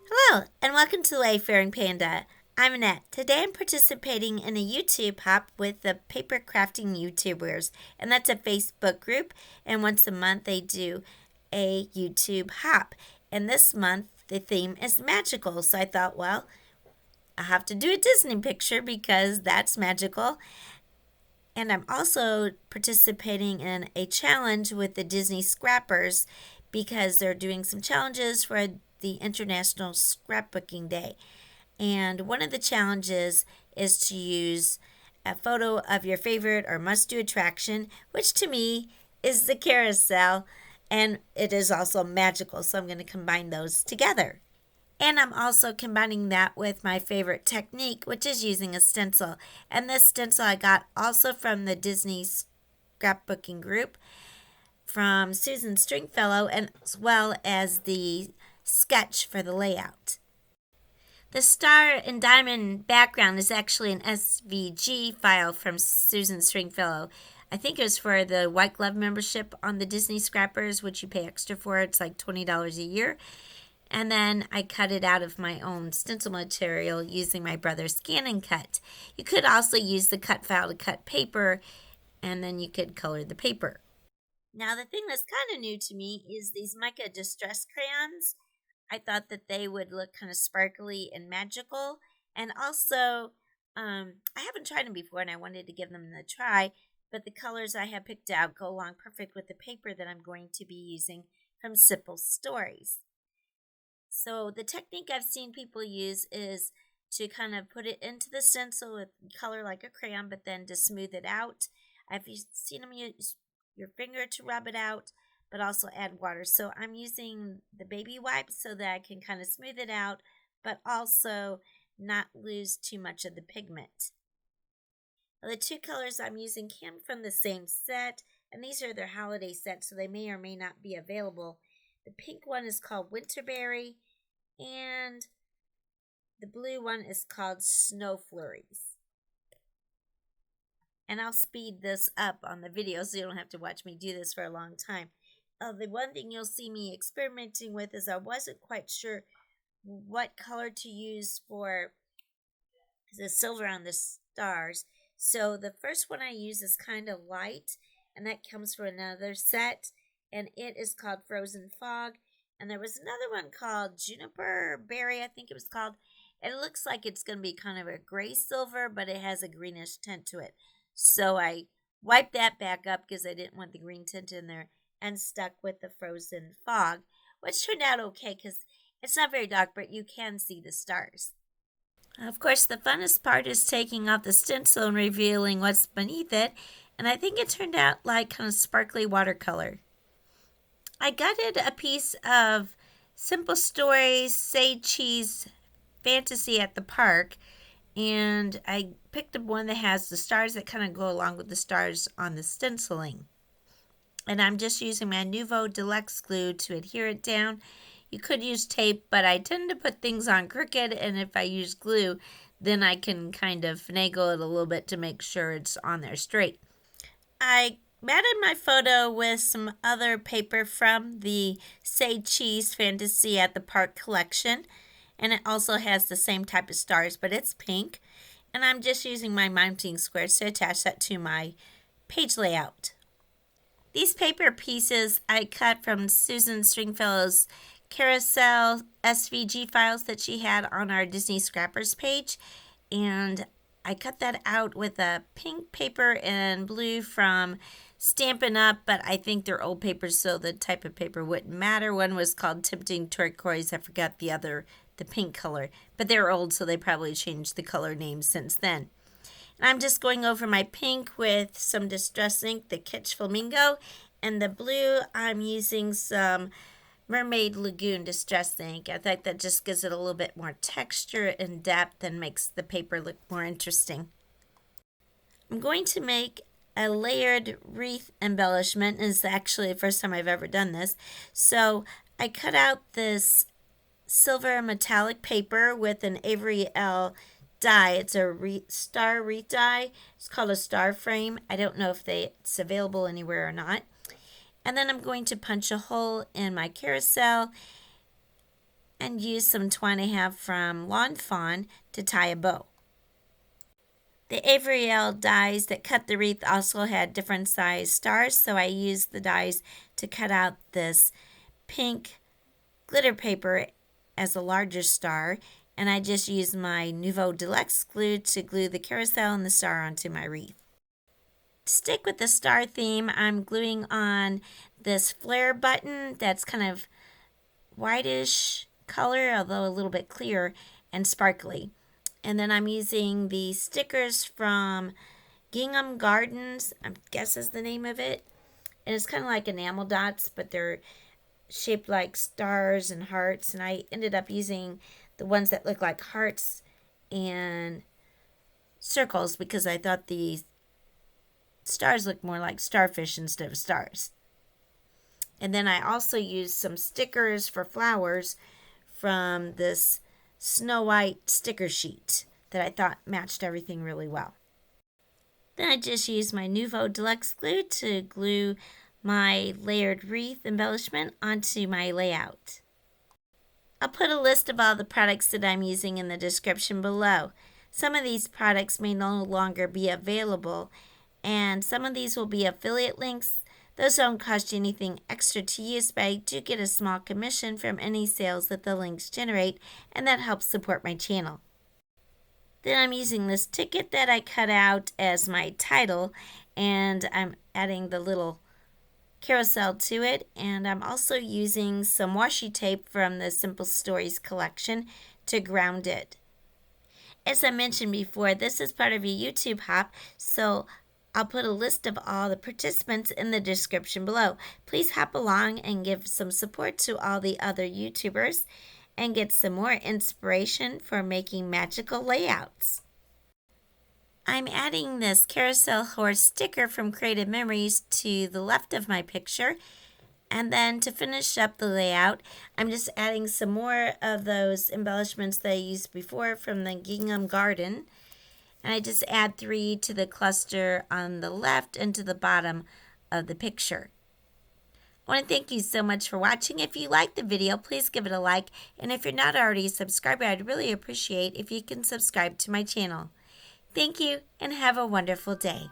Hello, and welcome to Wayfaring Panda. I'm Annette. Today I'm participating in a YouTube hop with the paper crafting YouTubers, and that's a Facebook group. And once a month they do a YouTube hop. And this month the theme is magical, so I thought, well, I have to do a Disney picture because that's magical. And I'm also participating in a challenge with the Disney Scrappers because they're doing some challenges for the International Scrapbooking Day. And one of the challenges is to use a photo of your favorite or must do attraction, which to me is the carousel. And it is also magical, so I'm going to combine those together. And I'm also combining that with my favorite technique, which is using a stencil. And this stencil I got also from the Disney scrapbooking group from Susan Stringfellow, and as well as the sketch for the layout. The star and diamond background is actually an SVG file from Susan Stringfellow. I think it was for the White Glove membership on the Disney Scrappers, which you pay extra for. It's like $20 a year. And then I cut it out of my own stencil material using my brother's scan and cut. You could also use the cut file to cut paper, and then you could color the paper. Now, the thing that's kind of new to me is these Mica Distress crayons. I thought that they would look kind of sparkly and magical. And also, I haven't tried them before and I wanted to give them a try, but the colors I have picked out go along perfect with the paper that I'm going to be using from Simple Stories. So the technique I've seen people use is to kind of put it into the stencil with color like a crayon, but then to smooth it out. I've seen them use your finger to rub it out, but also add water. So I'm using the baby wipes so that I can kind of smooth it out, but also not lose too much of the pigment. The two colors I'm using came from the same set, and these are their holiday sets, so they may or may not be available. The pink one is called Winterberry, and the blue one is called Snow Flurries. And I'll speed this up on the video so you don't have to watch me do this for a long time. The one thing you'll see me experimenting with is I wasn't quite sure what color to use for the silver on the stars. So the first one I use is kind of light, and that comes from another set, and it is called Frozen Fog. And there was another one called Juniper Berry, I think it was called. And it looks like it's going to be kind of a gray silver, but it has a greenish tint to it. So I wiped that back up because I didn't want the green tint in there and stuck with the Frozen Fog, which turned out okay because it's not very dark, but you can see the stars. Of course, the funnest part is taking off the stencil and revealing what's beneath it, and I think it turned out like kind of sparkly watercolor. I gutted a piece of Simple Stories Sage Cheese Fantasy at the park, and I picked up one that has the stars that kind of go along with the stars on the stenciling. And I'm just using my Nouveau Deluxe glue to adhere it down. You could use tape, but I tend to put things on crooked, and if I use glue, then I can kind of finagle it a little bit to make sure it's on there straight. I matted my photo with some other paper from the Sage Cheese Fantasy at the Park collection, and it also has the same type of stars, but it's pink. And I'm just using my mounting squares to attach that to my page layout. These paper pieces I cut from Susan Stringfellow's Carousel SVG files that she had on our Disney Scrappers page, and I cut that out with a pink paper and blue from Stampin' Up, but I think they're old papers, so the type of paper wouldn't matter. One was called Tempting Turquoise. I forgot the other, the pink color, but they're old, so they probably changed the color name since then. And I'm just going over my pink with some Distress ink, the Kitsch Flamingo, and the blue I'm using some Mermaid Lagoon Distress ink. I think that just gives it a little bit more texture and depth and makes the paper look more interesting. I'm going to make a layered wreath embellishment. It's actually the first time I've ever done this. So I cut out this silver metallic paper with an AveryElle die. It's a star wreath die. It's called a star frame. I don't know if it's available anywhere or not. And then I'm going to punch a hole in my carousel and use some twine I have from Fawn to tie a bow. The AveryElle dies that cut the wreath also had different size stars, so I used the dies to cut out this pink glitter paper as a larger star, and I just used my Nouveau Deluxe glue to glue the carousel and the star onto my wreath. To stick with the star theme, I'm gluing on this Flair button that's kind of whitish color, although a little bit clear and sparkly. And then I'm using the stickers from Gingham Gardens, I guess is the name of it. And it's kind of like enamel dots, but they're shaped like stars and hearts. And I ended up using the ones that look like hearts and circles because I thought the stars looked more like starfish instead of stars. And then I also used some stickers for flowers from this Snow White sticker sheet that I thought matched everything really well. Then I just used my Nouveau Deluxe glue to glue my layered wreath embellishment onto my layout. I'll put a list of all the products that I'm using in the description below. Some of these products may no longer be available, and some of these will be affiliate links. Those don't cost you anything extra to use, but I do get a small commission from any sales that the links generate, and that helps support my channel. Then I'm using this ticket that I cut out as my title, and I'm adding the little carousel to it, and I'm also using some washi tape from the Simple Stories collection to ground it. As I mentioned before, this is part of a YouTube hop, so I'll put a list of all the participants in the description below. Please hop along and give some support to all the other YouTubers and get some more inspiration for making magical layouts. I'm adding this carousel horse sticker from Creative Memories to the left of my picture. And then to finish up the layout, I'm just adding some more of those embellishments that I used before from the Gingham Garden. And I just add 3 to the cluster on the left and to the bottom of the picture. I want to thank you so much for watching. If you liked the video, please give it a like. And if you're not already a subscriber, I'd really appreciate if you can subscribe to my channel. Thank you and have a wonderful day.